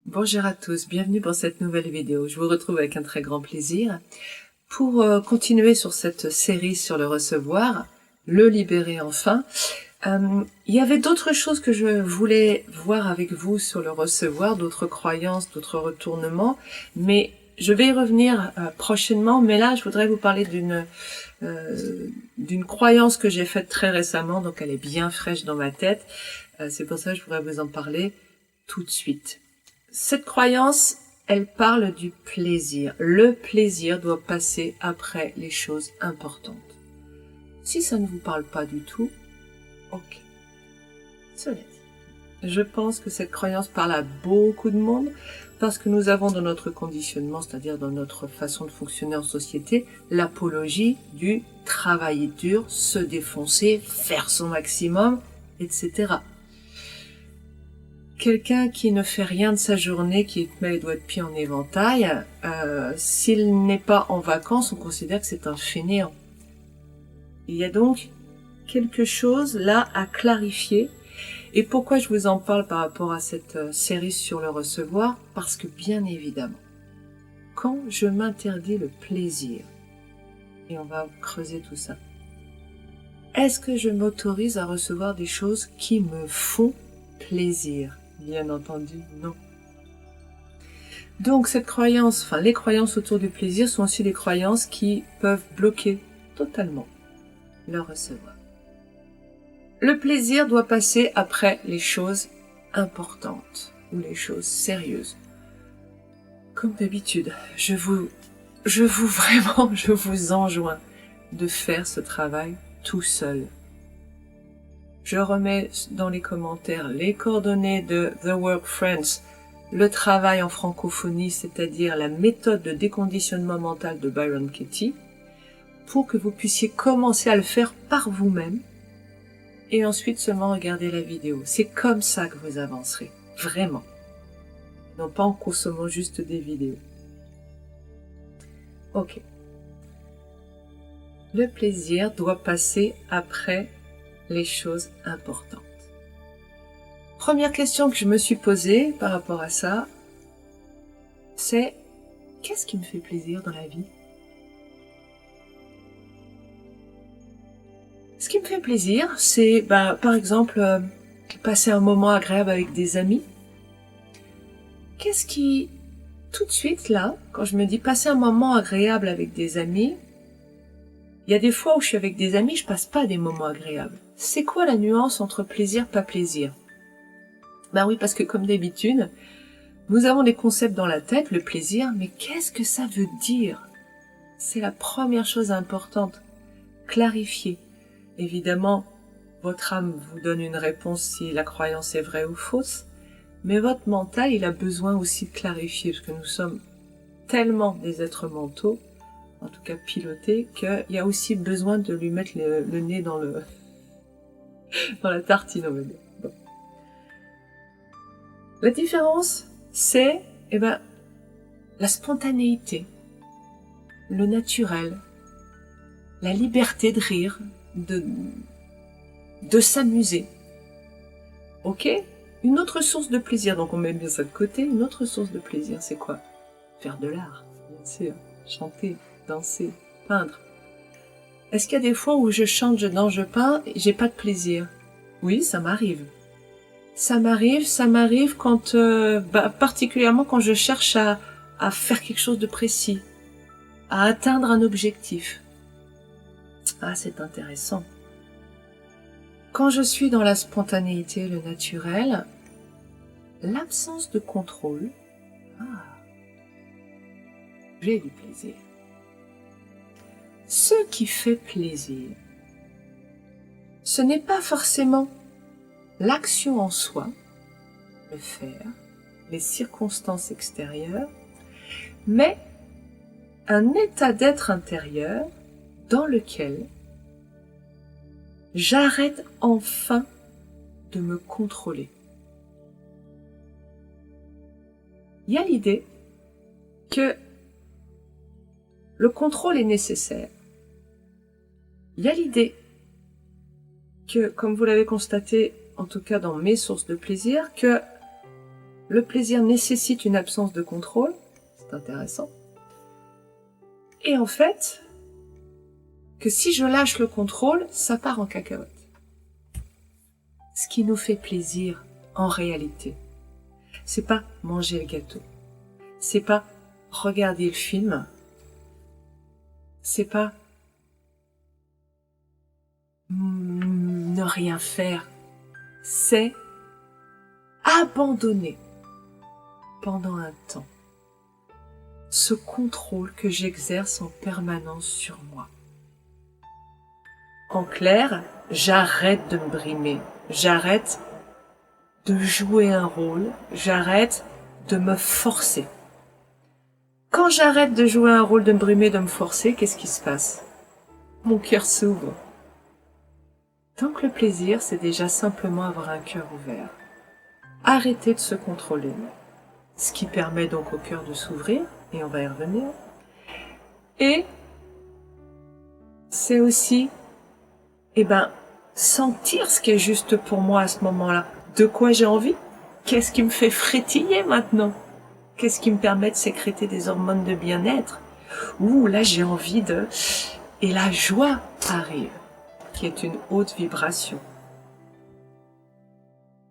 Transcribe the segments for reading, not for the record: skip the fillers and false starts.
Bonjour à tous, bienvenue pour cette nouvelle vidéo. Je vous retrouve avec un très grand plaisir pour continuer sur cette série sur le recevoir, le libérer enfin. Il y avait d'autres choses que je voulais voir avec vous sur le recevoir, d'autres croyances, d'autres retournements, mais je vais y revenir prochainement. Mais là, je voudrais vous parler d'une croyance que j'ai faite très récemment, donc elle est bien fraîche dans ma tête. C'est pour ça que je voudrais vous en parler tout de suite. Cette croyance, elle parle du plaisir. Le plaisir doit passer après les choses importantes. Si ça ne vous parle pas du tout, ok. Cela dit, je pense que cette croyance parle à beaucoup de monde parce que nous avons dans notre conditionnement, c'est-à-dire dans notre façon de fonctionner en société, l'apologie du travailler dur, se défoncer, faire son maximum, etc. Quelqu'un qui ne fait rien de sa journée, qui met les doigts de pied en éventail, s'il n'est pas en vacances, on considère que c'est un fainéant. Il y a donc quelque chose là à clarifier. Et pourquoi je vous en parle par rapport à cette série sur le recevoir? Parce que bien évidemment, quand je m'interdis le plaisir, et on va creuser tout ça, est-ce que je m'autorise à recevoir des choses qui me font plaisir? Bien entendu, non. Donc cette croyance, enfin les croyances autour du plaisir sont aussi des croyances qui peuvent bloquer totalement le recevoir. Le plaisir doit passer après les choses importantes ou les choses sérieuses. Comme d'habitude, je vous enjoins de faire ce travail tout seul. Je remets dans les commentaires les coordonnées de The Work Friends, le travail en francophonie, c'est-à-dire la méthode de déconditionnement mental de Byron Katie, pour que vous puissiez commencer à le faire par vous-même et ensuite seulement regarder la vidéo. C'est comme ça que vous avancerez, vraiment. Non pas en consommant juste des vidéos. Ok. Le plaisir doit passer après les choses importantes. Première question que je me suis posée par rapport à ça, c'est qu'est-ce qui me fait plaisir dans la vie? Ce qui me fait plaisir, c'est par exemple passer un moment agréable avec des amis. Qu'est-ce qui, tout de suite là, quand je me dis passer un moment agréable avec des amis, il y a des fois où je suis avec des amis, je passe pas des moments agréables. C'est quoi la nuance entre plaisir, pas plaisir? Oui, parce que comme d'habitude, nous avons des concepts dans la tête, le plaisir, mais qu'est-ce que ça veut dire? C'est la première chose importante. Clarifier. Évidemment, votre âme vous donne une réponse si la croyance est vraie ou fausse, mais votre mental, il a besoin aussi de clarifier, parce que nous sommes tellement des êtres mentaux, en tout cas pilotés, qu'il y a aussi besoin de lui mettre le nez dans dans la tartine, on va dire. Bon. La différence, c'est, la spontanéité, le naturel, la liberté de rire, de s'amuser. Ok? Une autre source de plaisir, donc on met bien ça de côté, une autre source de plaisir, c'est quoi? Faire de l'art, bien sûr, chanter, danser, peindre. Est-ce qu'il y a des fois où je chante, je danse, je peins, et j'ai pas de plaisir? Oui, ça m'arrive. Ça m'arrive quand, particulièrement quand je cherche à faire quelque chose de précis, à atteindre un objectif. Ah, c'est intéressant. Quand je suis dans la spontanéité, le naturel, l'absence de contrôle, j'ai du plaisir. Ce qui fait plaisir, ce n'est pas forcément l'action en soi, le faire, les circonstances extérieures, mais un état d'être intérieur dans lequel j'arrête enfin de me contrôler. Il y a l'idée que le contrôle est nécessaire. Il y a l'idée que, comme vous l'avez constaté, en tout cas dans mes sources de plaisir, que Le plaisir nécessite une absence de contrôle. C'est intéressant. Et en fait, que si je lâche le contrôle, ça part en cacahuète. Ce qui nous fait plaisir, en réalité, c'est pas manger le gâteau. C'est pas regarder le film. C'est pas ne rien faire. C'est abandonner pendant un temps ce contrôle que j'exerce en permanence sur moi. En clair, j'arrête de me brimer, j'arrête de jouer un rôle, j'arrête de me forcer. Quand j'arrête de jouer un rôle, de me brimer, de me forcer, qu'est-ce qui se passe? Mon cœur s'ouvre. Donc le plaisir, c'est déjà simplement avoir un cœur ouvert. Arrêter de se contrôler, ce qui permet donc au cœur de s'ouvrir, et on va y revenir. Et c'est aussi, sentir ce qui est juste pour moi à ce moment-là. De quoi j'ai envie? Qu'est-ce qui me fait frétiller maintenant? Qu'est-ce qui me permet de sécréter des hormones de bien-être? Ouh, là j'ai envie de... Et la joie arrive, qui est une haute vibration.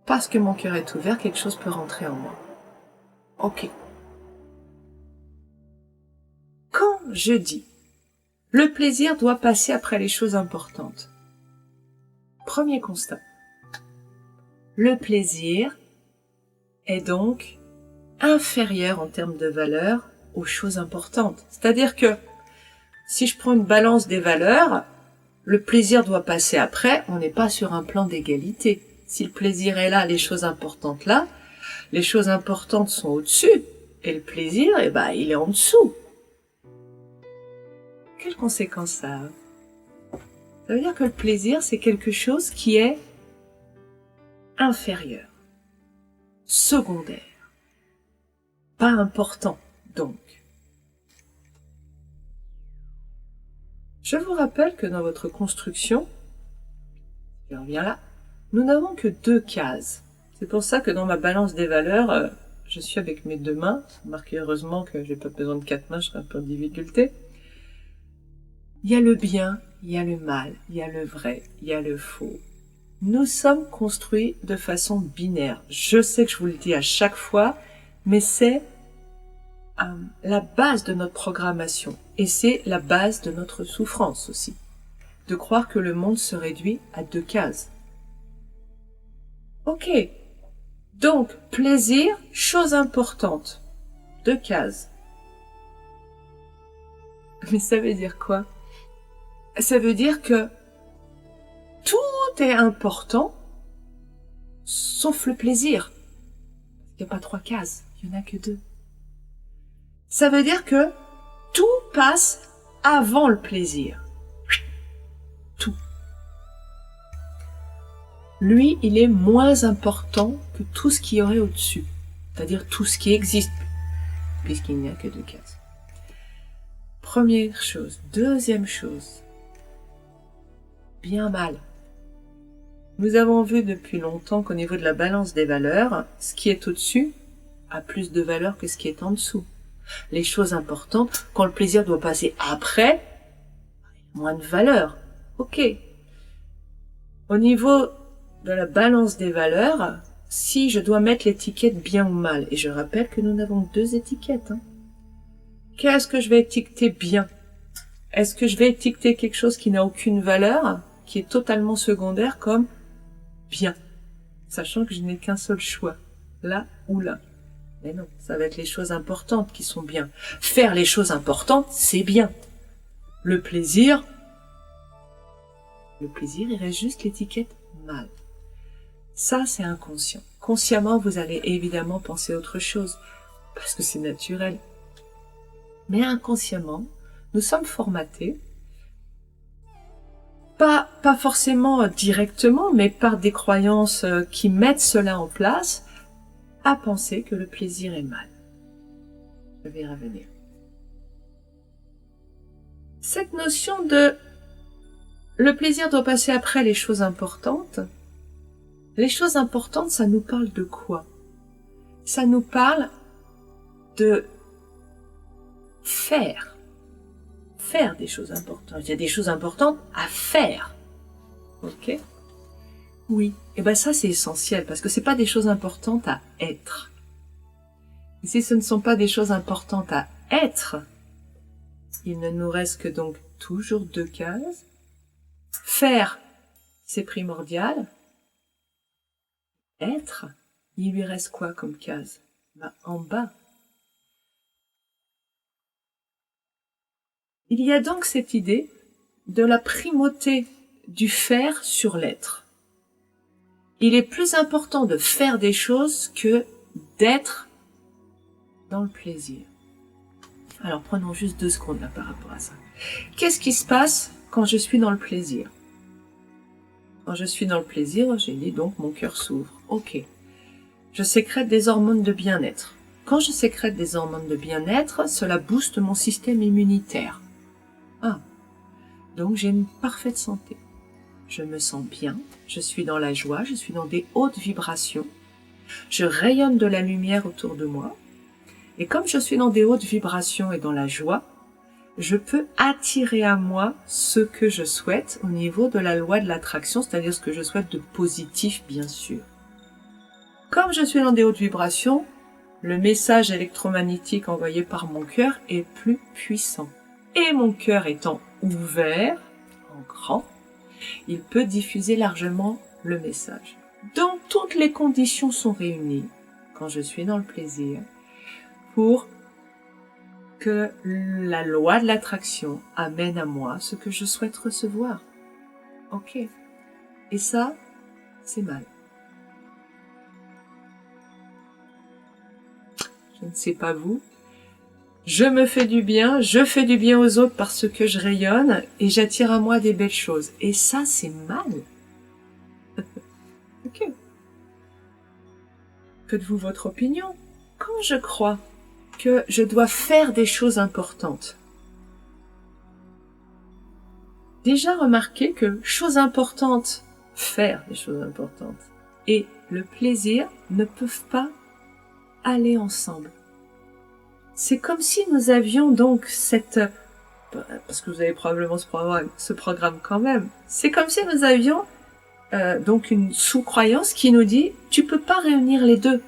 Parce que mon cœur est ouvert, quelque chose peut rentrer en moi. Ok. Quand je dis le plaisir doit passer après les choses importantes. Premier constat. Le plaisir est donc inférieur en termes de valeur aux choses importantes. C'est-à-dire que si je prends une balance des valeurs, le plaisir doit passer après, on n'est pas sur un plan d'égalité. Si le plaisir est là, les choses importantes là, les choses importantes sont au-dessus, et le plaisir, il est en dessous. Quelles conséquences ça a? Ça veut dire que le plaisir, c'est quelque chose qui est inférieur, secondaire, pas important, donc. Je vous rappelle que dans votre construction, je reviens là, nous n'avons que 2 cases. C'est pour ça que dans ma balance des valeurs, je suis avec mes 2 mains. Remarquez heureusement que j'ai pas besoin de 4 mains, je serais un peu en difficulté. Il y a le bien, il y a le mal, il y a le vrai, il y a le faux. Nous sommes construits de façon binaire. Je sais que je vous le dis à chaque fois, mais c'est la base de notre programmation. Et c'est la base de notre souffrance aussi. De croire que le monde se réduit à 2 cases. Ok. Donc, plaisir, chose importante. 2 cases. Mais ça veut dire quoi? Ça veut dire que tout est important, sauf le plaisir. Il n'y a pas 3 cases, il n'y en a que 2. Ça veut dire que tout passe avant le plaisir. Tout. Lui, il est moins important que tout ce qu'il y aurait au-dessus. C'est-à-dire tout ce qui existe, puisqu'il n'y a que 2 cases. Première chose. Deuxième chose. Bien mal. Nous avons vu depuis longtemps qu'au niveau de la balance des valeurs, ce qui est au-dessus a plus de valeur que ce qui est en dessous. Les choses importantes, quand le plaisir doit passer après, moins de valeur. Ok. Au niveau de la balance des valeurs, si je dois mettre l'étiquette bien ou mal, et je rappelle que nous n'avons que 2 étiquettes, qu'est-ce que je vais étiqueter bien? Est-ce que je vais étiqueter quelque chose qui n'a aucune valeur, qui est totalement secondaire, comme bien, sachant que je n'ai qu'un seul choix, là ou là? Mais non, ça va être les choses importantes qui sont bien. Faire les choses importantes, c'est bien. Le plaisir, il reste juste l'étiquette mal. Ça, c'est inconscient. Consciemment, vous allez évidemment penser autre chose, parce que c'est naturel. Mais inconsciemment, nous sommes formatés, pas forcément directement, mais par des croyances qui mettent cela en place, à penser que le plaisir est mal. Je vais y revenir. Cette notion de le plaisir doit passer après les choses importantes, ça nous parle de quoi? ça nous parle de faire des choses importantes. Il y a des choses importantes à faire. Ok? Oui. Et ben ça, c'est essentiel parce que c'est pas des choses importantes à être. Et si ce ne sont pas des choses importantes à être, il ne nous reste que donc toujours 2 cases. Faire, c'est primordial. Être, il lui reste quoi comme case? Ben, en bas. Il y a donc cette idée de la primauté du faire sur l'être. Il est plus important de faire des choses que d'être dans le plaisir. Alors prenons juste 2 secondes là par rapport à ça. Qu'est-ce qui se passe quand je suis dans le plaisir? Quand je suis dans le plaisir, j'ai dit donc mon cœur s'ouvre. Ok. Je sécrète des hormones de bien-être. Quand je sécrète des hormones de bien-être, cela booste mon système immunitaire. Ah. Donc j'ai une parfaite santé. Je me sens bien, je suis dans la joie, je suis dans des hautes vibrations. Je rayonne de la lumière autour de moi. Et comme je suis dans des hautes vibrations et dans la joie, je peux attirer à moi ce que je souhaite au niveau de la loi de l'attraction, c'est-à-dire ce que je souhaite de positif, bien sûr. Comme je suis dans des hautes vibrations, le message électromagnétique envoyé par mon cœur est plus puissant. Et mon cœur étant ouvert, en grand, il peut diffuser largement le message. Donc toutes les conditions sont réunies, quand je suis dans le plaisir, pour que la loi de l'attraction amène à moi ce que je souhaite recevoir. Ok. Et ça, c'est mal. Je ne sais pas vous. Je me fais du bien, je fais du bien aux autres parce que je rayonne et j'attire à moi des belles choses. Et ça, c'est mal. Ok. Faites-vous votre opinion. Quand je crois que je dois faire des choses importantes, déjà remarquez que choses importantes, faire des choses importantes, et le plaisir ne peuvent pas aller ensemble. C'est comme si nous avions donc cette... Parce que vous avez probablement ce programme quand même. C'est comme si nous avions donc une sous-croyance qui nous dit « Tu peux pas réunir les deux.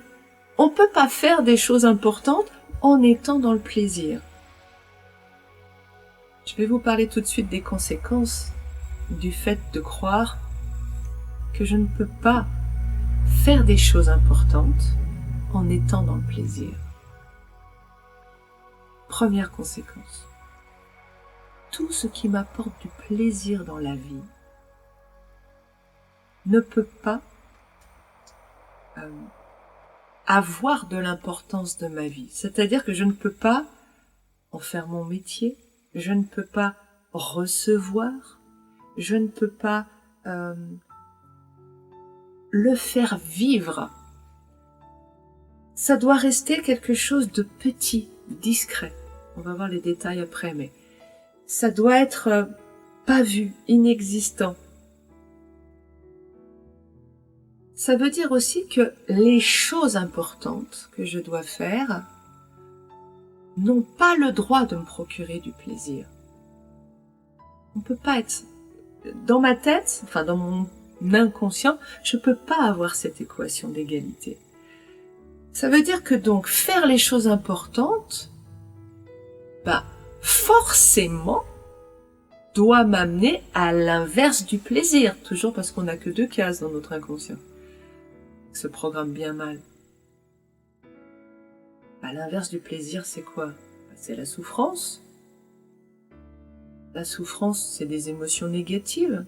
On peut pas faire des choses importantes en étant dans le plaisir. » Je vais vous parler tout de suite des conséquences du fait de croire que je ne peux pas faire des choses importantes en étant dans le plaisir. Première conséquence. Tout ce qui m'apporte du plaisir dans la vie ne peut pas avoir de l'importance de ma vie. C'est-à-dire que je ne peux pas en faire mon métier, je ne peux pas recevoir, je ne peux pas le faire vivre. Ça doit rester quelque chose de petit, discret. On va voir les détails après, mais ça doit être pas vu, inexistant. Ça veut dire aussi que les choses importantes que je dois faire n'ont pas le droit de me procurer du plaisir. On peut pas être... Dans ma tête, enfin dans mon inconscient, je peux pas avoir cette équation d'égalité. Ça veut dire que donc faire les choses importantes, forcément, doit m'amener à l'inverse du plaisir, toujours parce qu'on n'a que 2 cases dans notre inconscient. Ce programme bien mal. L'inverse du plaisir, c'est quoi? C'est la souffrance. La souffrance, c'est des émotions négatives.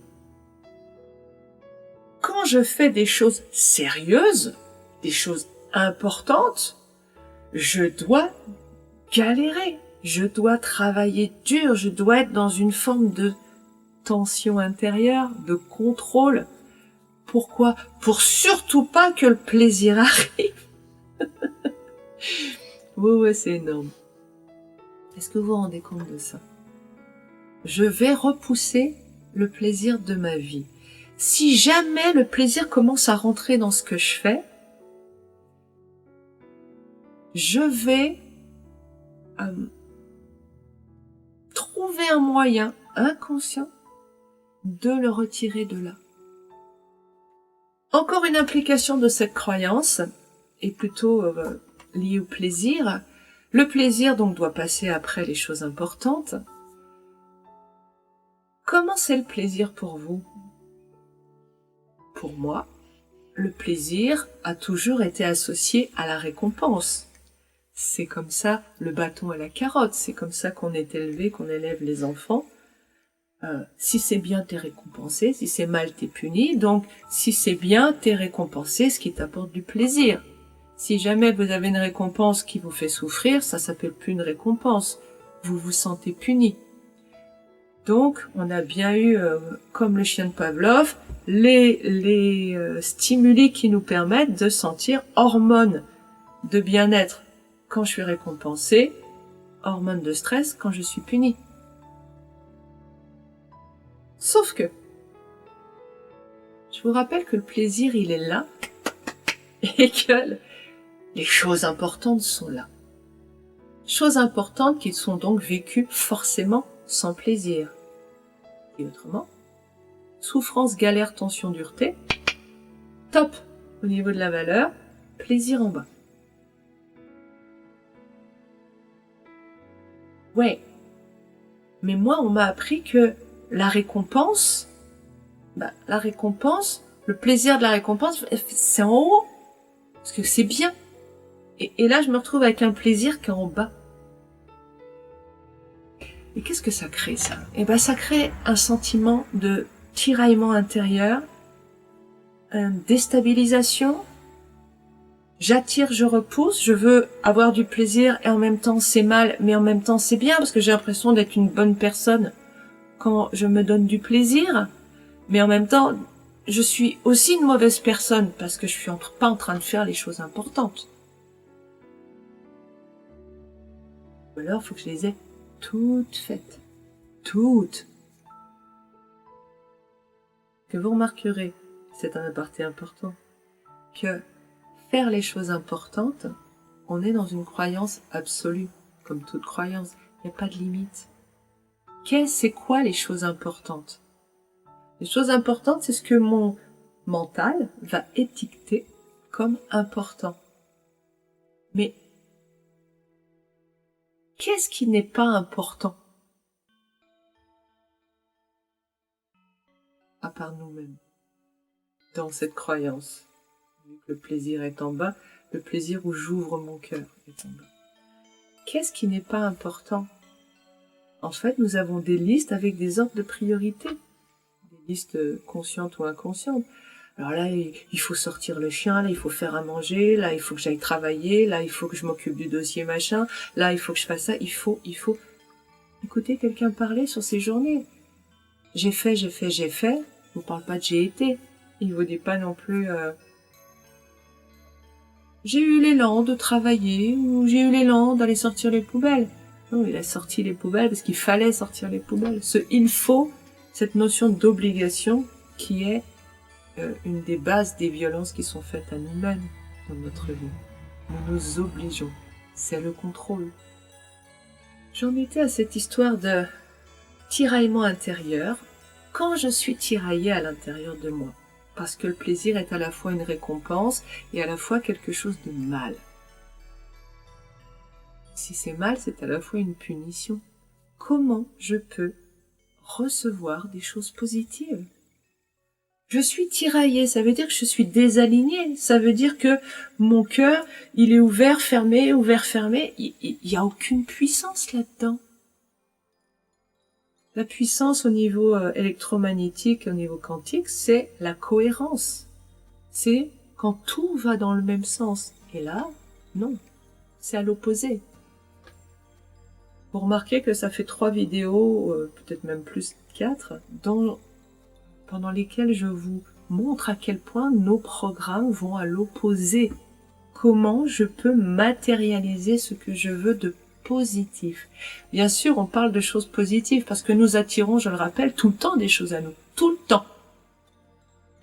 Quand je fais des choses sérieuses, des choses importantes, je dois galérer, je dois travailler dur, je dois être dans une forme de tension intérieure, de contrôle. Pourquoi? Pour surtout pas que le plaisir arrive. Ouais, c'est énorme. Est-ce que vous vous rendez compte de ça? Je vais repousser le plaisir de ma vie. Si jamais le plaisir commence à rentrer dans ce que je fais, je vais trouver un moyen inconscient de le retirer de là. Encore une implication de cette croyance est plutôt liée au plaisir. Le plaisir donc doit passer après les choses importantes. Comment c'est le plaisir pour vous? Pour moi, le plaisir a toujours été associé à la récompense. C'est comme ça le bâton et la carotte, c'est comme ça qu'on est élevé, qu'on élève les enfants. Si c'est bien, t'es récompensé, si c'est mal, t'es puni. Donc, si c'est bien, t'es récompensé, ce qui t'apporte du plaisir. Si jamais vous avez une récompense qui vous fait souffrir, ça s'appelle plus une récompense. Vous vous sentez puni. Donc, on a bien eu, comme le chien de Pavlov, les stimuli qui nous permettent de sentir hormones de bien-être quand je suis récompensé, hormones de stress quand je suis puni. Sauf que, je vous rappelle que le plaisir, il est là, et que les choses importantes sont là. Choses importantes qui sont donc vécues forcément sans plaisir. Et autrement, souffrance, galère, tension, dureté, top au niveau de la valeur, plaisir en bas. Ouais, mais moi on m'a appris que la récompense, le plaisir de la récompense, c'est en haut, parce que c'est bien. Et là, je me retrouve avec un plaisir qui est en bas. Et qu'est-ce que ça crée, ça? Eh ben, ça crée un sentiment de tiraillement intérieur, une déstabilisation. J'attire, je repousse, je veux avoir du plaisir et en même temps c'est mal, mais en même temps c'est bien parce que j'ai l'impression d'être une bonne personne quand je me donne du plaisir, mais en même temps, je suis aussi une mauvaise personne parce que je suis pas en train de faire les choses importantes. Ou alors, il faut que je les ai toutes faites. Toutes. Que vous remarquerez, c'est un aparté important, que faire les choses importantes, on est dans une croyance absolue, comme toute croyance, il n'y a pas de limite. C'est quoi les choses importantes? Les choses importantes, c'est ce que mon mental va étiqueter comme important. Mais qu'est-ce qui n'est pas important? À part nous-mêmes, dans cette croyance. Vu que le plaisir est en bas, le plaisir où j'ouvre mon cœur est en bas. Qu'est-ce qui n'est pas important? En fait, nous avons des listes avec des ordres de priorité. Des listes conscientes ou inconscientes. Alors là, il faut sortir le chien, là, il faut faire à manger, là, il faut que j'aille travailler, là, il faut que je m'occupe du dossier machin, là, il faut que je fasse ça, il faut. Écoutez quelqu'un parler sur ses journées. J'ai fait. Il vous parle pas de j'ai été. Il vous dit pas non plus j'ai eu l'élan de travailler ou j'ai eu l'élan d'aller sortir les poubelles. Non, il a sorti les poubelles parce qu'il fallait sortir les poubelles. Il faut, cette notion d'obligation qui est une des bases des violences qui sont faites à nous-mêmes dans notre vie. Nous nous obligeons. C'est le contrôle. J'en étais à cette histoire de tiraillement intérieur. Quand je suis tiraillée à l'intérieur de moi, parce que le plaisir est à la fois une récompense et à la fois quelque chose de mal. Si c'est mal, c'est à la fois une punition. Comment je peux recevoir des choses positives? Je suis tiraillée, ça veut dire que je suis désalignée, ça veut dire que mon cœur, il est ouvert, fermé, il n'y a aucune puissance là-dedans. La puissance au niveau électromagnétique, au niveau quantique, c'est la cohérence. C'est quand tout va dans le même sens. Et là, non, c'est à l'opposé. Vous remarquez que ça fait 3 vidéos, peut-être même plus 4, pendant lesquelles je vous montre à quel point nos programmes vont à l'opposé. Comment je peux matérialiser ce que je veux de positif. Bien sûr, on parle de choses positives parce que nous attirons, je le rappelle, tout le temps des choses à nous. Tout le temps.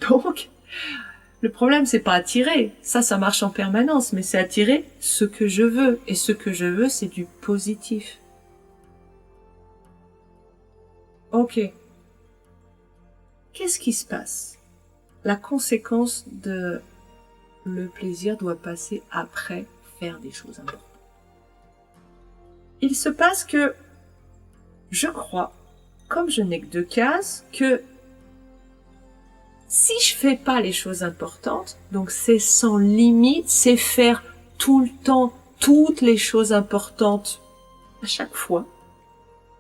Donc, Le problème, c'est pas attirer. Ça marche en permanence, mais c'est attirer ce que je veux. Et ce que je veux, c'est du positif. Ok. Qu'est-ce qui se passe? La conséquence de le plaisir doit passer après faire des choses importantes. Il se passe que je crois, comme je n'ai que 2 cases, que si je fais pas les choses importantes, donc c'est sans limite, c'est faire tout le temps toutes les choses importantes à chaque fois,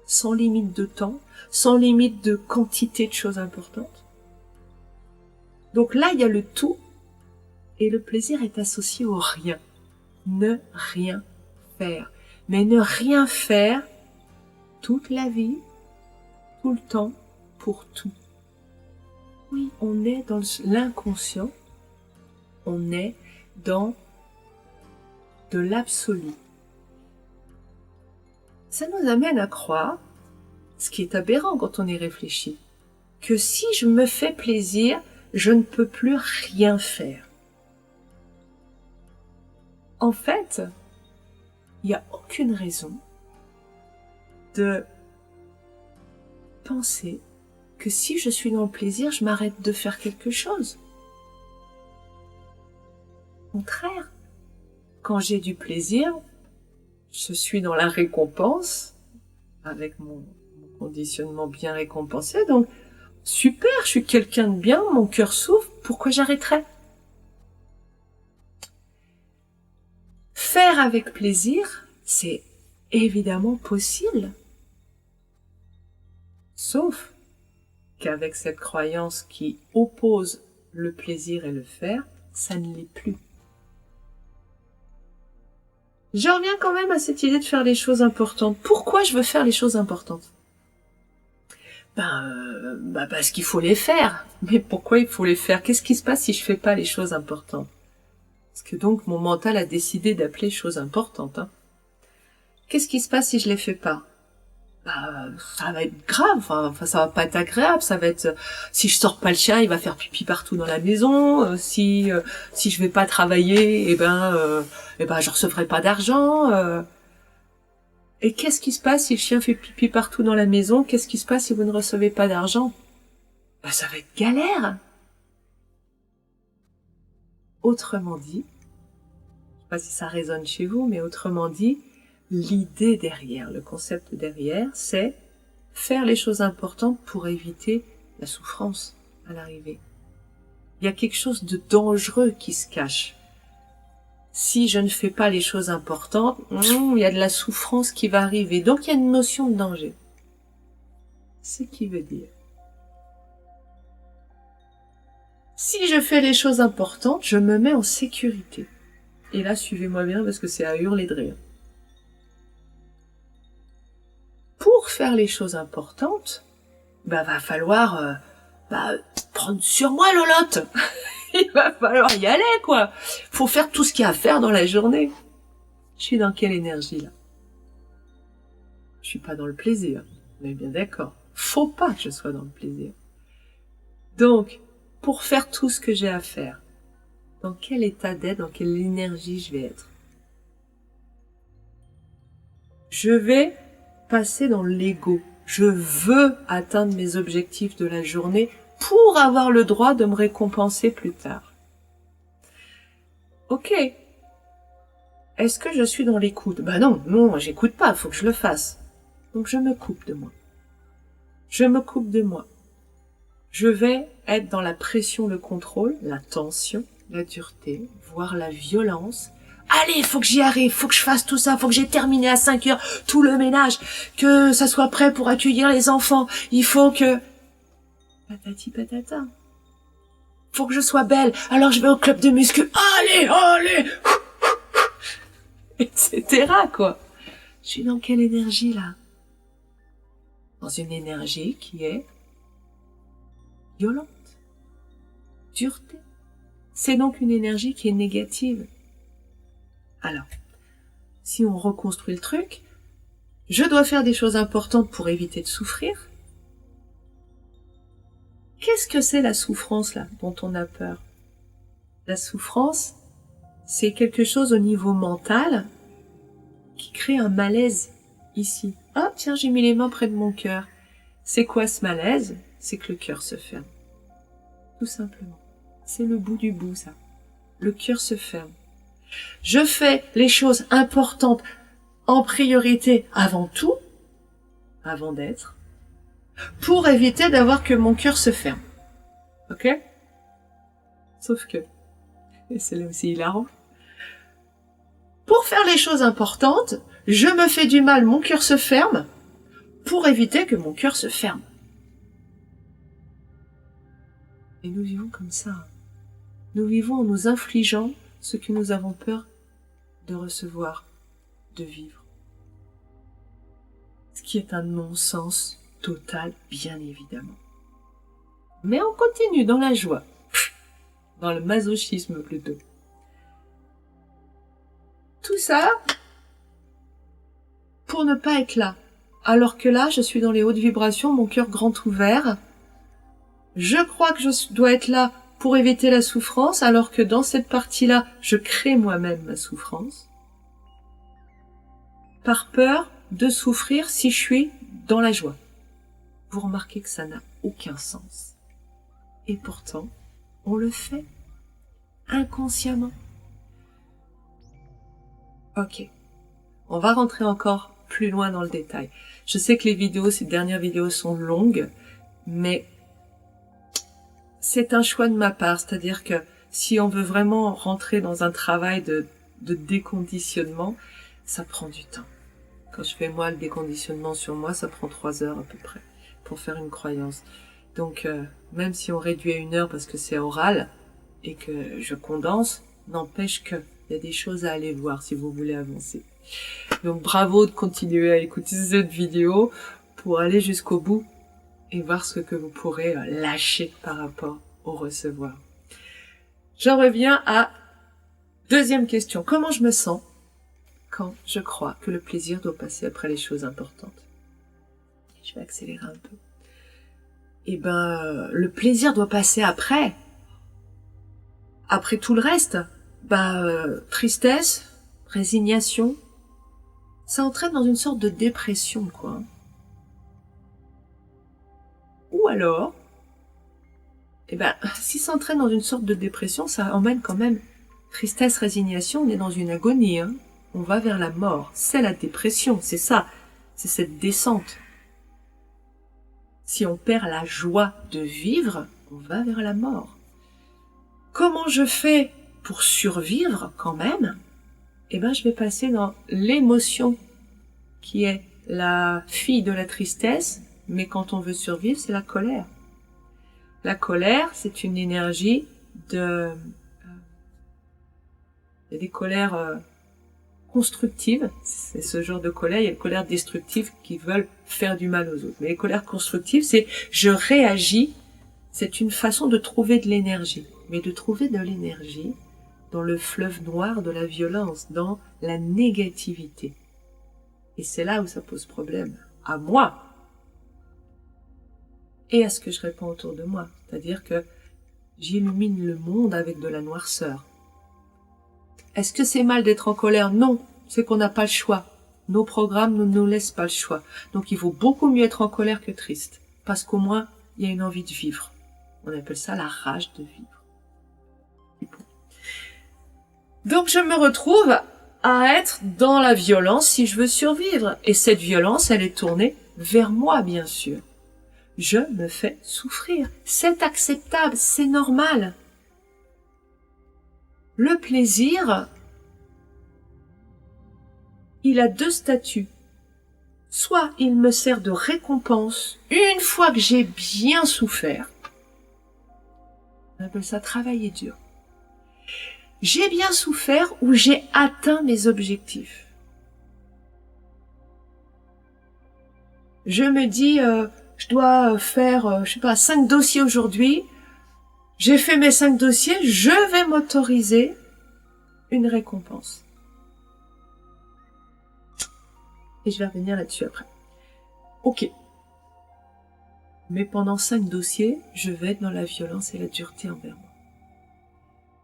sans limite de temps, sans limite de quantité de choses importantes. Donc là, il y a le tout, et le plaisir est associé au rien. Ne rien faire. Mais ne rien faire toute la vie, tout le temps, pour tout. Oui, on est dans l'inconscient, on est dans de l'absolu. Ça nous amène à croire, ce qui est aberrant quand on y réfléchit, que si je me fais plaisir, je ne peux plus rien faire. En fait, il n'y a aucune raison de penser que si je suis dans le plaisir, je m'arrête de faire quelque chose. Au contraire, quand j'ai du plaisir, je suis dans la récompense, avec mon conditionnement bien récompensé, donc super, je suis quelqu'un de bien, mon cœur s'ouvre, pourquoi j'arrêterais? Faire avec plaisir, c'est évidemment possible. Sauf qu'avec cette croyance qui oppose le plaisir et le faire, ça ne l'est plus. Je reviens quand même à cette idée de faire les choses importantes. Pourquoi je veux faire les choses importantes? Parce qu'il faut les faire. Mais pourquoi il faut les faire? Qu'est-ce qui se passe si je fais pas les choses importantes? Parce que donc mon mental a décidé d'appeler choses importantes. Qu'est-ce qui se passe si je les fais pas? Ça va être grave, enfin ça va pas être agréable, ça va être si je sors pas le chien, il va faire pipi partout dans la maison, si je vais pas travailler, je recevrai pas d'argent. Et qu'est-ce qui se passe si le chien fait pipi partout dans la maison? Qu'est-ce qui se passe si vous ne recevez pas d'argent? Ça va être galère. Autrement dit, je sais pas si ça résonne chez vous, mais autrement dit, l'idée derrière, le concept derrière, c'est faire les choses importantes pour éviter la souffrance à l'arrivée. Il y a quelque chose de dangereux qui se cache. Si je ne fais pas les choses importantes, il y a de la souffrance qui va arriver. Donc il y a une notion de danger. Ce qui veut dire, si je fais les choses importantes, je me mets en sécurité. Et là, suivez-moi bien parce que c'est à hurler de rire. Pour faire les choses importantes, va falloir prendre sur moi, Lolotte. Il va falloir y aller, quoi. Faut faire tout ce qu'il y a à faire dans la journée. Je suis dans quelle énergie, là? Je suis pas dans le plaisir. On est bien d'accord. Faut pas que je sois dans le plaisir. Donc, pour faire tout ce que j'ai à faire, dans quel état d'être, dans quelle énergie je vais être? Je vais passer dans l'ego. Je veux atteindre mes objectifs de la journée pour avoir le droit de me récompenser plus tard. Ok. Est-ce que je suis dans l'écoute? Non, j'écoute pas, faut que je le fasse. Donc je me coupe de moi. Je me coupe de moi. Je vais être dans la pression, le contrôle, la tension, la dureté, voire la violence. Allez, faut que j'y arrive, faut que je fasse tout ça, faut que j'ai terminé à 5 heures tout le ménage, que ça soit prêt pour accueillir les enfants, il faut que... Patati patata. Faut que je sois belle, alors je vais au club de muscu, allez etc. quoi. Je suis dans quelle énergie là? Dans une énergie qui est violente, dureté. C'est donc une énergie qui est négative. Alors, si on reconstruit le truc, je dois faire des choses importantes pour éviter de souffrir. Qu'est-ce que c'est la souffrance là dont on a peur? La souffrance, c'est quelque chose au niveau mental qui crée un malaise ici. Ah, tiens, j'ai mis les mains près de mon cœur. C'est quoi ce malaise? C'est que le cœur se ferme. Tout simplement. C'est le bout du bout, ça. Le cœur se ferme. Je fais les choses importantes en priorité avant tout, avant d'être, pour éviter d'avoir que mon cœur se ferme. Ok? Sauf que, et c'est là aussi hilarant, pour faire les choses importantes, je me fais du mal, mon cœur se ferme, pour éviter que mon cœur se ferme. Et nous vivons comme ça. Nous vivons en nous infligeant ce que nous avons peur de recevoir, de vivre. Ce qui est un non-sens total, bien évidemment. Mais on continue dans la joie, dans le masochisme plutôt. Tout ça pour ne pas être là. Alors que là, je suis dans les hautes vibrations, mon cœur grand ouvert. Je crois que je dois être là pour éviter la souffrance, alors que dans cette partie-là, je crée moi-même ma souffrance. Par peur de souffrir si je suis dans la joie. Vous remarquez que ça n'a aucun sens. Et pourtant, on le fait inconsciemment. Ok, on va rentrer encore plus loin dans le détail. Je sais que les vidéos, ces dernières vidéos sont longues, mais c'est un choix de ma part, c'est-à-dire que si on veut vraiment rentrer dans un travail de déconditionnement, ça prend du temps. Quand je fais moi le déconditionnement sur moi, ça prend 3 heures à peu près pour faire une croyance. Donc même si on réduit à 1 heure parce que c'est oral et que je condense, n'empêche que il y a des choses à aller voir si vous voulez avancer. Donc bravo de continuer à écouter cette vidéo pour aller jusqu'au bout et voir ce que vous pourrez lâcher par rapport au recevoir. J'en reviens à deuxième question. Comment je me sens quand je crois que le plaisir doit passer après les choses importantes? Je vais accélérer un peu. Eh ben, le plaisir doit passer après. Après tout le reste. Tristesse, résignation, ça entraîne dans une sorte de dépression, quoi. Ou alors, si ça entraîne dans une sorte de dépression, ça emmène quand même tristesse, résignation, on est dans une agonie, hein. On va vers la mort. C'est la dépression, c'est ça. C'est cette descente. Si on perd la joie de vivre, on va vers la mort. Comment je fais pour survivre quand même? Je vais passer dans l'émotion qui est la fille de la tristesse, mais quand on veut survivre, c'est la colère. La colère, c'est une énergie de... Il y a des colères constructives, c'est ce genre de colère. Il y a des colères destructives qui veulent faire du mal aux autres. Mais les colères constructives, c'est je réagis, c'est une façon de trouver de l'énergie. Mais de trouver de l'énergie dans le fleuve noir de la violence, dans la négativité. Et c'est là où ça pose problème. À moi. Et à ce que je réponds autour de moi. C'est-à-dire que j'illumine le monde avec de la noirceur. Est-ce que c'est mal d'être en colère? Non, c'est qu'on n'a pas le choix. Nos programmes ne nous laissent pas le choix. Donc il vaut beaucoup mieux être en colère que triste. Parce qu'au moins, il y a une envie de vivre. On appelle ça la rage de vivre. Donc je me retrouve à être dans la violence si je veux survivre. Et cette violence, elle est tournée vers moi, bien sûr. Je me fais souffrir. C'est acceptable, c'est normal. Le plaisir, il a 2 statuts. Soit il me sert de récompense une fois que j'ai bien souffert. On appelle ça travailler dur. J'ai bien souffert ou j'ai atteint mes objectifs. Je me dis, je dois faire, 5 dossiers aujourd'hui. J'ai fait mes 5 dossiers, je vais m'autoriser une récompense. Et je vais revenir là-dessus après. Ok. Mais pendant 5 dossiers, je vais être dans la violence et la dureté envers moi.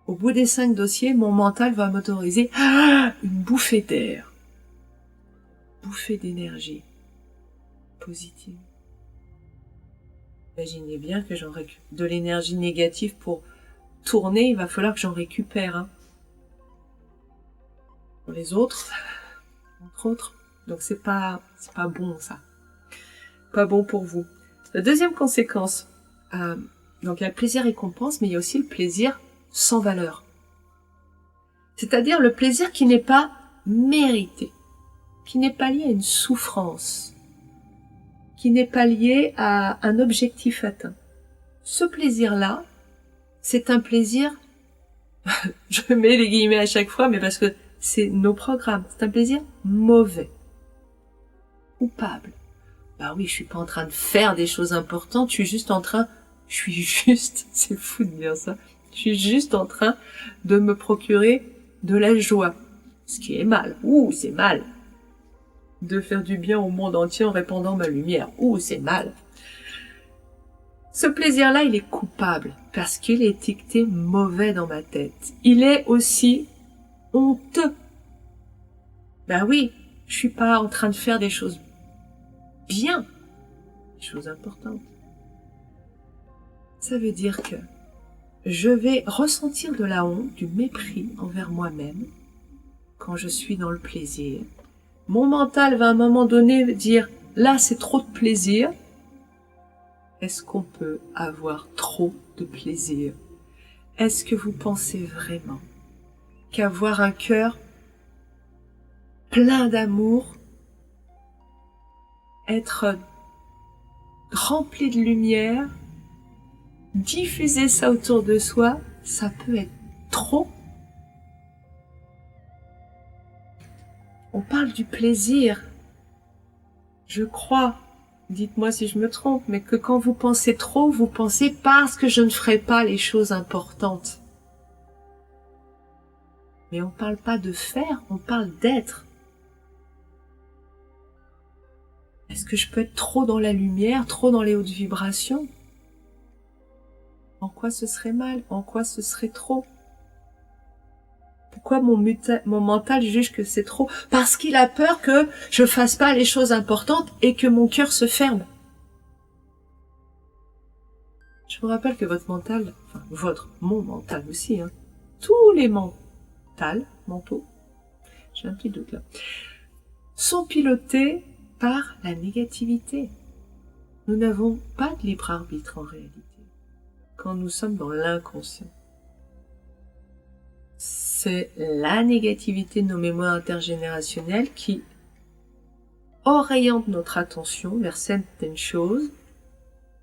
Au bout des 5 dossiers, mon mental va m'autoriser une bouffée d'air, bouffée d'énergie positive. Imaginez bien que j'en récupère de l'énergie négative pour tourner, il va falloir que j'en récupère. Hein. Pour les autres, entre autres. Donc c'est pas bon ça. Pas bon pour vous. La deuxième conséquence, donc il y a le plaisir récompense, mais il y a aussi le plaisir sans valeur. C'est-à-dire le plaisir qui n'est pas mérité, qui n'est pas lié à une souffrance, qui n'est pas lié à un objectif atteint. Ce plaisir-là, c'est un plaisir, je mets les guillemets à chaque fois, mais parce que c'est nos programmes, c'est un plaisir mauvais, coupable. Bah oui, je suis pas en train de faire des choses importantes, c'est fou de dire ça, je suis juste en train de me procurer de la joie, ce qui est mal. C'est mal. De faire du bien au monde entier en répandant ma lumière. C'est mal. Ce plaisir-là, il est coupable parce qu'il est étiqueté mauvais dans ma tête. Il est aussi honteux. Ben oui, je suis pas en train de faire des choses bien, des choses importantes. Ça veut dire que je vais ressentir de la honte, du mépris envers moi-même quand je suis dans le plaisir. Mon mental va à un moment donné dire « là c'est trop de plaisir ». Est-ce qu'on peut avoir trop de plaisir? Est-ce que vous pensez vraiment qu'avoir un cœur plein d'amour, être rempli de lumière, diffuser ça autour de soi, ça peut être trop? On parle du plaisir. Je crois, dites-moi si je me trompe, mais que quand vous pensez trop, vous pensez parce que je ne ferai pas les choses importantes. Mais on ne parle pas de faire, on parle d'être. Est-ce que je peux être trop dans la lumière, trop dans les hautes vibrations? En quoi ce serait mal? En quoi ce serait trop? Pourquoi mon mental juge que c'est trop? Parce qu'il a peur que je fasse pas les choses importantes et que mon cœur se ferme. Je vous rappelle que votre mental, mon mental aussi, hein, tous les mentaux, j'ai un petit doute là, sont pilotés par la négativité. Nous n'avons pas de libre arbitre en réalité quand nous sommes dans l'inconscient. C'est la négativité de nos mémoires intergénérationnelles qui oriente notre attention vers certaines choses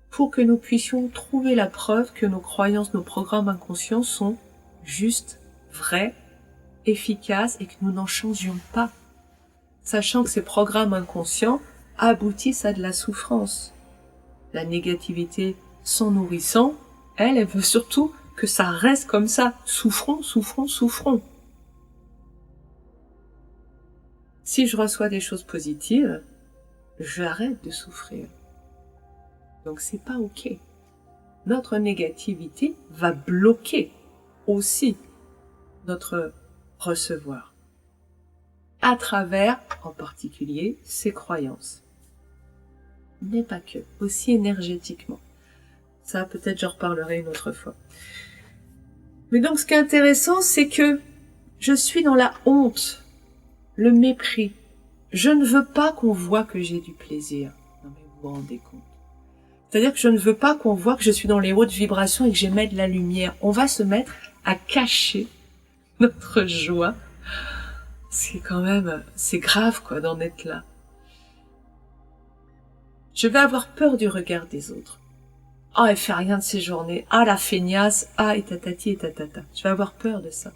pour que nous puissions trouver la preuve que nos croyances, nos programmes inconscients sont justes, vrais, efficaces et que nous n'en changions pas, sachant que ces programmes inconscients aboutissent à de la souffrance. La négativité s'en nourrissant, elle veut surtout que ça reste comme ça. Souffrons, souffrons, souffrons. Si je reçois des choses positives, j'arrête de souffrir. Donc c'est pas ok. Notre négativité va bloquer aussi notre recevoir. À travers, en particulier, ses croyances. Mais pas que, aussi énergétiquement. Ça, peut-être, j'en reparlerai une autre fois. Mais donc, ce qui est intéressant, c'est que je suis dans la honte, le mépris. Je ne veux pas qu'on voit que j'ai du plaisir. Non, mais vous vous rendez compte. C'est-à-dire que je ne veux pas qu'on voit que je suis dans les hautes vibrations et que j'émets de la lumière. On va se mettre à cacher notre joie. C'est quand même, c'est grave, quoi, d'en être là. Je vais avoir peur du regard des autres. Ah, elle fait rien de ses journées. Ah, la feignasse. Ah, et tatati et tatata. Je vais avoir peur de ça.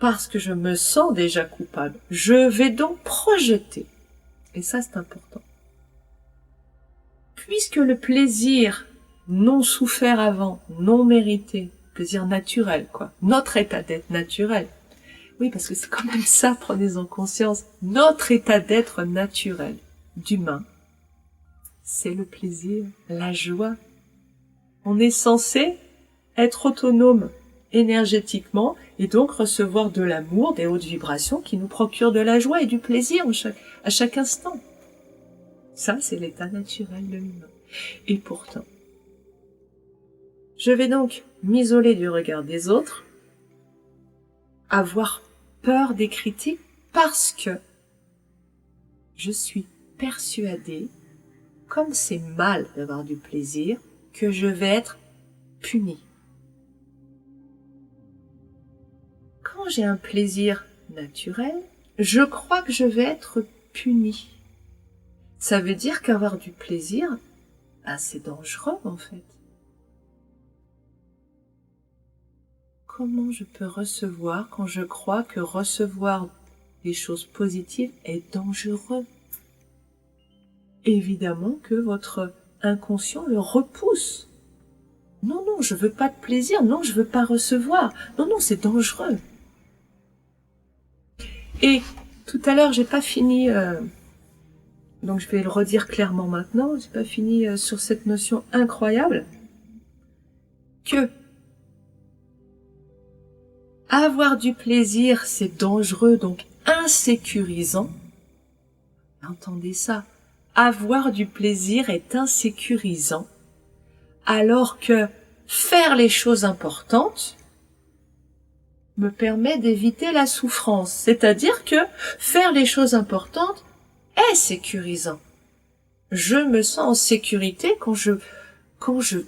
Parce que je me sens déjà coupable. Je vais donc projeter. Et ça, c'est important. Puisque le plaisir non souffert avant, non mérité, plaisir naturel, quoi. Notre état d'être naturel. Oui, parce que c'est quand même ça, prenez-en conscience. Notre état d'être naturel, d'humain, c'est le plaisir, la joie. On est censé être autonome énergétiquement et donc recevoir de l'amour, des hautes vibrations qui nous procurent de la joie et du plaisir à chaque instant. Ça, c'est l'état naturel de l'humain. Et pourtant, je vais donc m'isoler du regard des autres, avoir peur des critiques parce que je suis persuadée, comme c'est mal d'avoir du plaisir, que je vais être punie. Quand j'ai un plaisir naturel, je crois que je vais être punie. Ça veut dire qu'avoir du plaisir, c'est dangereux en fait. Comment je peux recevoir quand je crois que recevoir des choses positives est dangereux? Évidemment que votre inconscient le repousse. Non, non, je veux pas de plaisir, non, je veux pas recevoir. Non, non, c'est dangereux. Et tout à l'heure, j'ai pas fini, donc je vais le redire clairement maintenant, j'ai pas fini sur cette notion incroyable que avoir du plaisir, c'est dangereux, donc insécurisant. Entendez ça. Avoir du plaisir est insécurisant, alors que faire les choses importantes me permet d'éviter la souffrance. C'est-à-dire que faire les choses importantes est sécurisant. Je me sens en sécurité quand je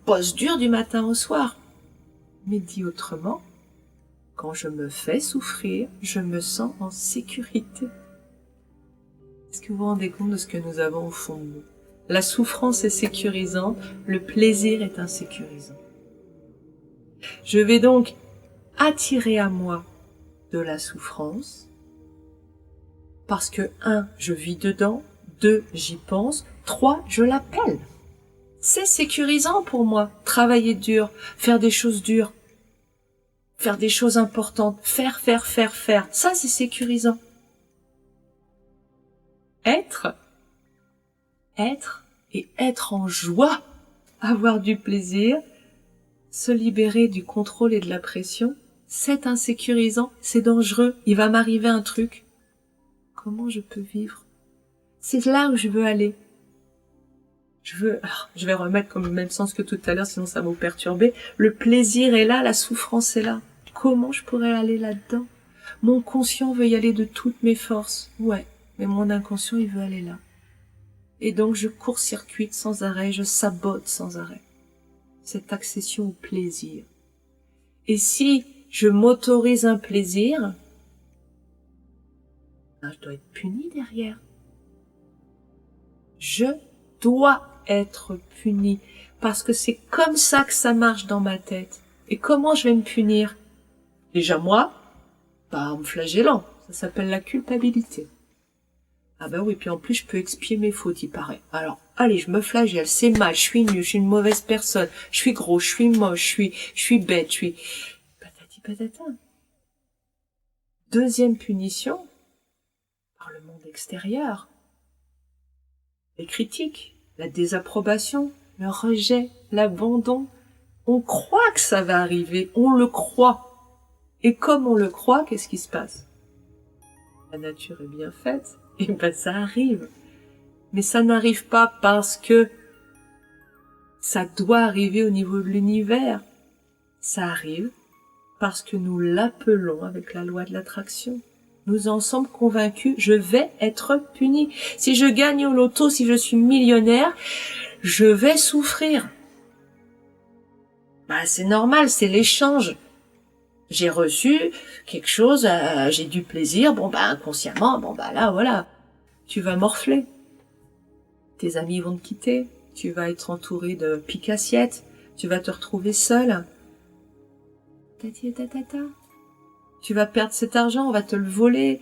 bosse dur du matin au soir. Mais dit autrement, quand je me fais souffrir, je me sens en sécurité. Est-ce que vous vous rendez compte de ce que nous avons au fond de nous? La souffrance est sécurisante, le plaisir est insécurisant. Je vais donc attirer à moi de la souffrance parce que 1, je vis dedans, 2, j'y pense, 3, je l'appelle. C'est sécurisant pour moi, travailler dur, faire des choses dures, faire des choses importantes, faire. Ça, c'est sécurisant. Être et être en joie, avoir du plaisir, se libérer du contrôle et de la pression, c'est insécurisant, c'est dangereux, il va m'arriver un truc. Comment je peux vivre? C'est là où je veux aller. Je vais remettre comme le même sens que tout à l'heure, sinon ça va vous perturber. Le plaisir est là, la souffrance est là. Comment je pourrais aller là-dedans? Mon conscient veut y aller de toutes mes forces. Ouais, mais mon inconscient, il veut aller là. Et donc je court-circuite sans arrêt, je sabote sans arrêt cette accession au plaisir. Et si je m'autorise un plaisir, je dois être puni derrière. Je dois être puni parce que c'est comme ça que ça marche dans ma tête. Et comment je vais me punir? Déjà moi, en me flagellant. Ça s'appelle la culpabilité. Ah ben oui, puis en plus je peux expier mes fautes, il paraît. Alors, allez, je me flagelle, c'est mal, je suis nul, je suis une mauvaise personne, je suis gros, je suis moche, je suis bête, je suis... Patati patata. Deuxième punition, par le monde extérieur. Les critiques, la désapprobation, le rejet, l'abandon. On croit que ça va arriver, on le croit. Et comme on le croit, qu'est-ce qui se passe? La nature est bien faite. Et ça arrive. Mais ça n'arrive pas parce que ça doit arriver au niveau de l'univers. Ça arrive parce que nous l'appelons avec la loi de l'attraction. Nous en sommes convaincus, je vais être puni. Si je gagne au loto, si je suis millionnaire, je vais souffrir. C'est normal, c'est l'échange. J'ai reçu quelque chose, j'ai du plaisir, inconsciemment, là, voilà. Tu vas morfler. Tes amis vont te quitter. Tu vas être entouré de pique-assiettes. Tu vas te retrouver seul. Tati tatata. Tu vas perdre cet argent, on va te le voler.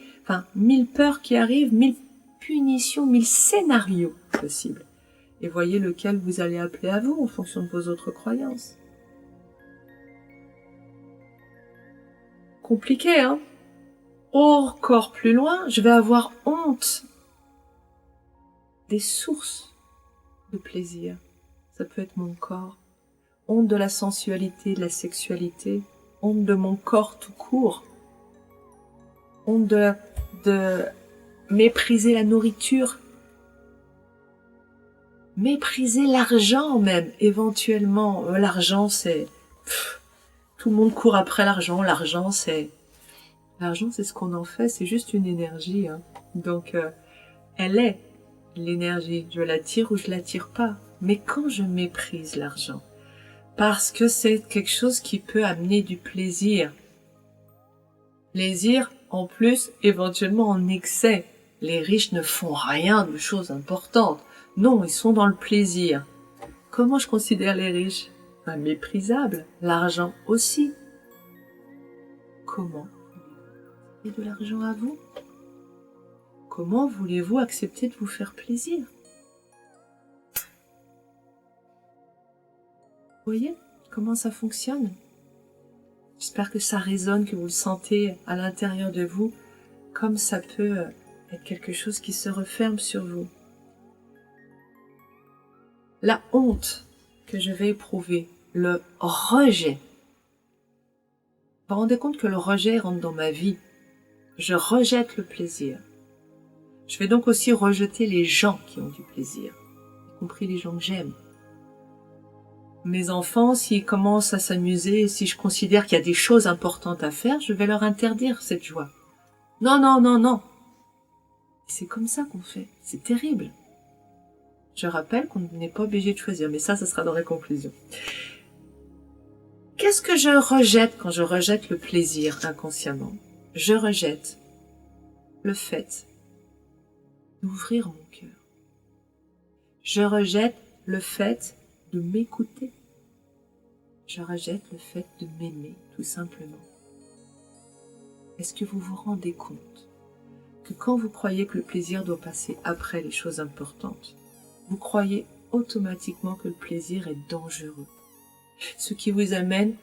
1000 peurs qui arrivent, 1000 punitions, 1000 scénarios possibles. Et voyez lequel vous allez appeler à vous en fonction de vos autres croyances. Compliqué, hein? Encore plus loin, je vais avoir honte des sources de plaisir. Ça peut être mon corps. honte de la sensualité, de la sexualité, honte de mon corps tout court, honte de mépriser la nourriture, mépriser l'argent même, éventuellement. L'argent, c'est... tout le monde court après l'argent. L'argent, c'est ce qu'on en fait, c'est juste une énergie. Hein. Donc, elle est l'énergie. Je l'attire ou je l'attire pas. Mais quand je méprise l'argent, parce que c'est quelque chose qui peut amener du plaisir. Plaisir, en plus, éventuellement en excès. Les riches ne font rien de choses importantes. Non, ils sont dans le plaisir. Comment je considère les riches? Méprisables. L'argent aussi. Comment voulez-vous de l'argent à vous? Comment voulez-vous accepter de vous faire plaisir? Vous voyez comment ça fonctionne? J'espère que ça résonne, que vous le sentez à l'intérieur de vous, comme ça peut être quelque chose qui se referme sur vous. La honte que je vais éprouver, le rejet. Vous vous rendez compte que le rejet rentre dans ma vie. Je rejette le plaisir. Je vais donc aussi rejeter les gens qui ont du plaisir, y compris les gens que j'aime. Mes enfants, s'ils commencent à s'amuser, si je considère qu'il y a des choses importantes à faire, je vais leur interdire cette joie. Non, non, non, non. C'est comme ça qu'on fait. C'est terrible. Je rappelle qu'on n'est pas obligé de choisir, mais ça sera dans la conclusion. Qu'est-ce que je rejette quand je rejette le plaisir inconsciemment? Je rejette le fait d'ouvrir mon cœur. Je rejette le fait de m'écouter. Je rejette le fait de m'aimer, tout simplement. Est-ce que vous vous rendez compte que quand vous croyez que le plaisir doit passer après les choses importantes, vous croyez automatiquement que le plaisir est dangereux, ce qui vous amène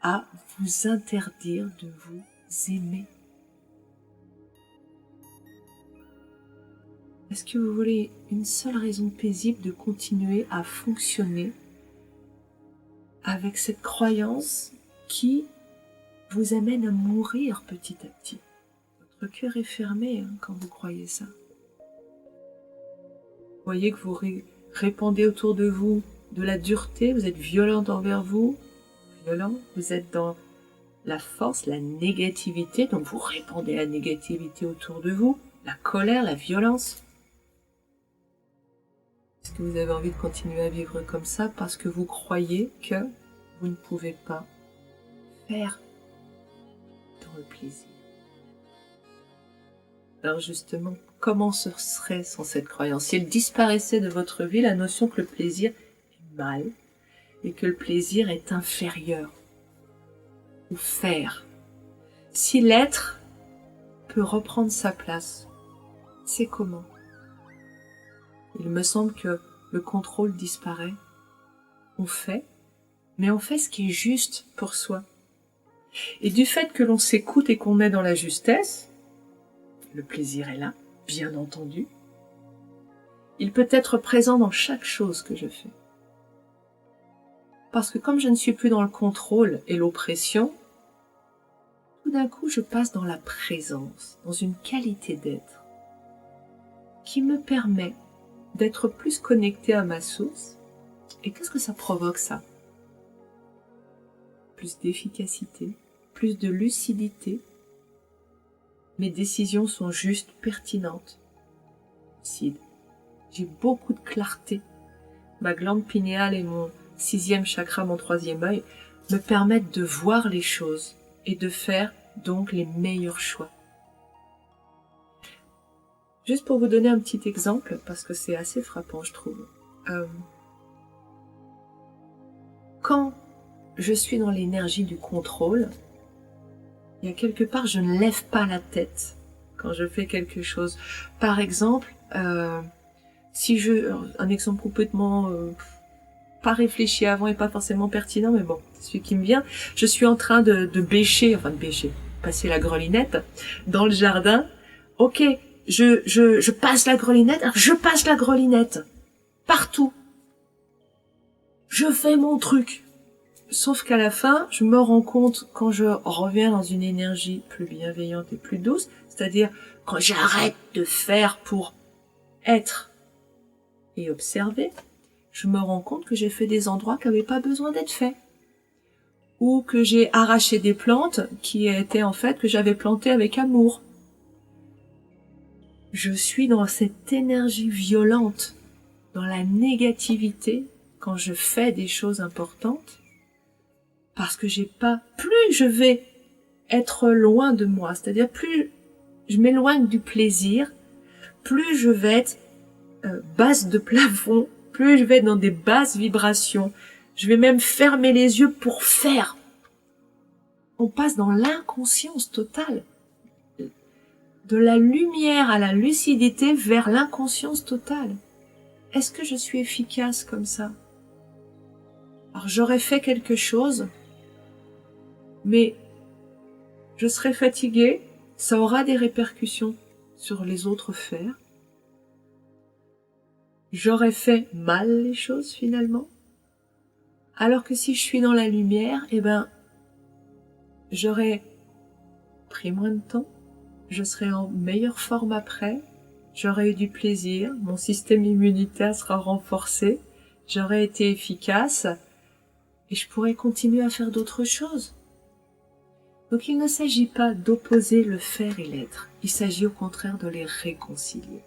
à vous interdire de vous aimer? Est-ce que vous voulez une seule raison paisible de continuer à fonctionner avec cette croyance qui vous amène à mourir petit à petit? Votre cœur est fermé quand vous croyez ça. Vous voyez que vous répandez autour de vous de la dureté, vous êtes violent envers vous, vous êtes dans la force, la négativité, donc vous répandez la négativité autour de vous, la colère, la violence. Est-ce que vous avez envie de continuer à vivre comme ça parce que vous croyez que vous ne pouvez pas faire dans le plaisir? Alors justement, comment ce serait sans cette croyance? Si elle disparaissait de votre vie, la notion que le plaisir est mal et que le plaisir est inférieur ou faire. Si l'être peut reprendre sa place, c'est comment? Il me semble que le contrôle disparaît. On fait, mais on fait ce qui est juste pour soi. Et du fait que l'on s'écoute et qu'on est dans la justesse, le plaisir est là, bien entendu. Il peut être présent dans chaque chose que je fais. Parce que comme je ne suis plus dans le contrôle et l'oppression, tout d'un coup je passe dans la présence, dans une qualité d'être qui me permet d'être plus connecté à ma source. Et qu'est-ce que ça provoque, ça? Plus d'efficacité, plus de lucidité. Mes décisions sont justes, pertinentes, lucides. J'ai beaucoup de clarté. Ma glande pinéale et mon 6e chakra, mon 3e œil, me permettent de voir les choses et de faire donc les meilleurs choix. Juste pour vous donner un petit exemple, parce que c'est assez frappant, je trouve. Quand je suis dans l'énergie du contrôle, il y a quelque part, je ne lève pas la tête quand je fais quelque chose. Par exemple, si un exemple complètement pas réfléchi avant et pas forcément pertinent, mais bon, c'est celui qui me vient. Je suis en train de bêcher, passer la grelinette dans le jardin. Ok, je passe la grelinette, alors je passe la grelinette partout. je fais mon truc. Sauf qu'à la fin, je me rends compte quand je reviens dans une énergie plus bienveillante et plus douce, c'est-à-dire quand j'arrête de faire pour être et observer, je me rends compte que j'ai fait des endroits qui n'avaient pas besoin d'être faits. Ou que j'ai arraché des plantes qui étaient en fait que j'avais plantées avec amour. Je suis dans cette énergie violente, dans la négativité, quand je fais des choses importantes, parce que j'ai pas, plus je vais être loin de moi, c'est-à-dire plus je m'éloigne du plaisir, plus je vais être basse de plafond, plus je vais être dans des basses vibrations, je vais même fermer les yeux pour faire. On passe dans l'inconscience totale. De la lumière à la lucidité vers l'inconscience totale. Est-ce que je suis efficace comme ça? Alors j'aurais fait quelque chose, mais je serai fatiguée, ça aura des répercussions sur les autres faits. J'aurais fait mal les choses finalement. Alors que si je suis dans la lumière, j'aurais pris moins de temps, je serai en meilleure forme après, j'aurais eu du plaisir, mon système immunitaire sera renforcé, j'aurais été efficace et je pourrais continuer à faire d'autres choses. Donc il ne s'agit pas d'opposer le faire et l'être, il s'agit au contraire de les réconcilier.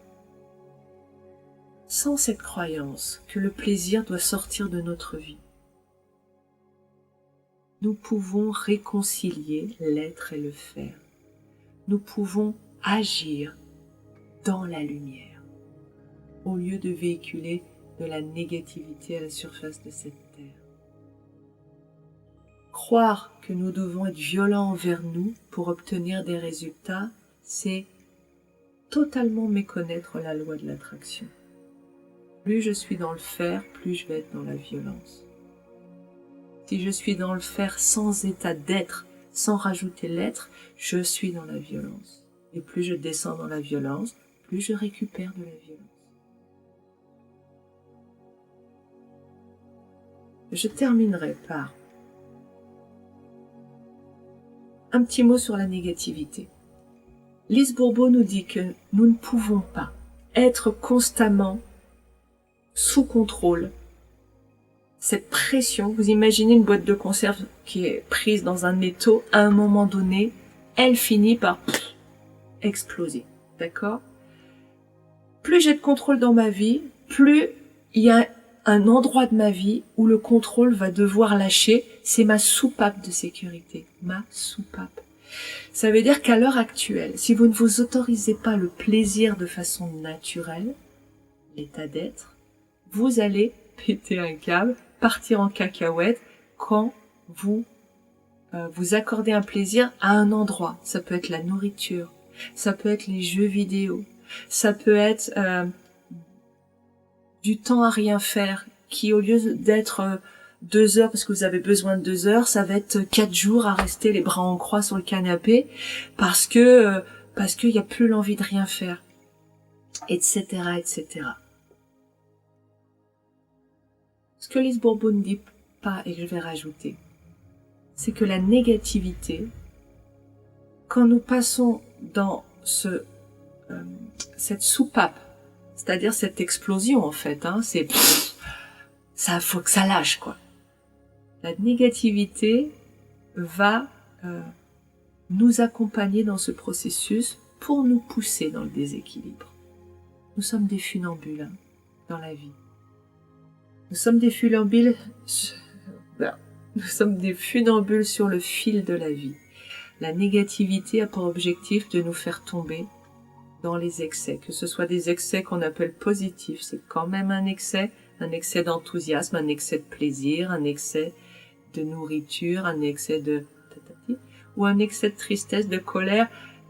Sans cette croyance que le plaisir doit sortir de notre vie, nous pouvons réconcilier l'être et le faire. Nous pouvons agir dans la lumière, au lieu de véhiculer de la négativité à la surface de cette terre. Croire que nous devons être violents envers nous pour obtenir des résultats, c'est totalement méconnaître la loi de l'attraction. Plus je suis dans le faire, plus je vais être dans la violence. Si je suis dans le faire sans état d'être, sans rajouter l'être, je suis dans la violence. Et plus je descends dans la violence, plus je récupère de la violence. Je terminerai par un petit mot sur la négativité. Lise Bourbeau nous dit que nous ne pouvons pas être constamment sous contrôle. Cette pression, vous imaginez une boîte de conserve qui est prise dans un étau, à un moment donné, elle finit par exploser, d'accord? Plus j'ai de contrôle dans ma vie, plus il y a un endroit de ma vie où le contrôle va devoir lâcher, c'est ma soupape de sécurité, ma soupape. Ça veut dire qu'à l'heure actuelle, si vous ne vous autorisez pas le plaisir de façon naturelle, l'état d'être, vous allez péter un câble, partir en cacahuète quand vous vous accordez un plaisir à un endroit. Ça peut être la nourriture, ça peut être les jeux vidéo, ça peut être du temps à rien faire qui, au lieu d'être 2 heures parce que vous avez besoin de 2 heures, ça va être 4 jours à rester les bras en croix sur le canapé parce qu'il y a plus l'envie de rien faire, etc., etc. Ce que Lise Bourbeau ne dit pas et que je vais rajouter, c'est que la négativité, quand nous passons dans cette soupape, c'est-à-dire cette explosion en fait, ça faut que ça lâche quoi. La négativité va nous accompagner dans ce processus pour nous pousser dans le déséquilibre. Nous sommes des funambules dans la vie. Nous sommes des funambules sur le fil de la vie. La négativité a pour objectif de nous faire tomber dans les excès, que ce soit des excès qu'on appelle positifs, c'est quand même un excès d'enthousiasme, un excès de plaisir, un excès de nourriture, un excès de ou un excès de tristesse, de colère,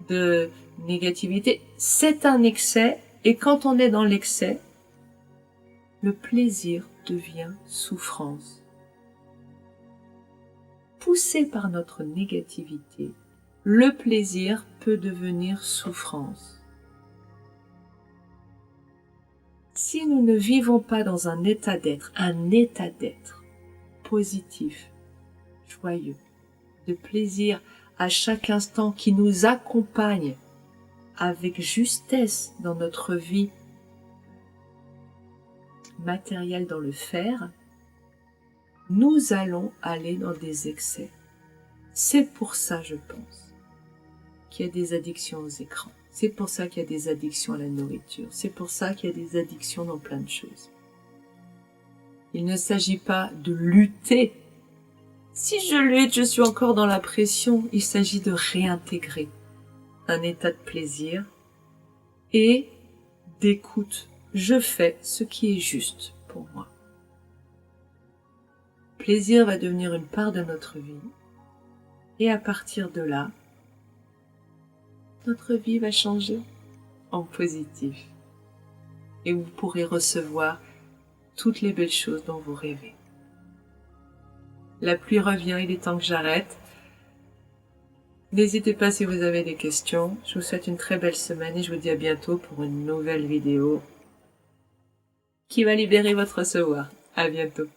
de négativité. C'est un excès, et quand on est dans l'excès, le plaisir devient souffrance. Poussé par notre négativité, le plaisir peut devenir souffrance. Si nous ne vivons pas dans un état d'être positif, joyeux, de plaisir à chaque instant qui nous accompagne avec justesse dans notre vie matérielle dans le faire, nous allons aller dans des excès. C'est pour ça, je pense, qu'il y a des addictions aux écrans. C'est pour ça qu'il y a des addictions à la nourriture. C'est pour ça qu'il y a des addictions dans plein de choses. Il ne s'agit pas de lutter. Si je lutte, je suis encore dans la pression. Il s'agit de réintégrer un état de plaisir et d'écoute. Je fais ce qui est juste pour moi. Plaisir va devenir une part de notre vie. Et à partir de là, notre vie va changer en positif. Et vous pourrez recevoir toutes les belles choses dont vous rêvez. La pluie revient, il est temps que j'arrête. N'hésitez pas si vous avez des questions. Je vous souhaite une très belle semaine et je vous dis à bientôt pour une nouvelle vidéo qui va libérer votre recevoir. À bientôt.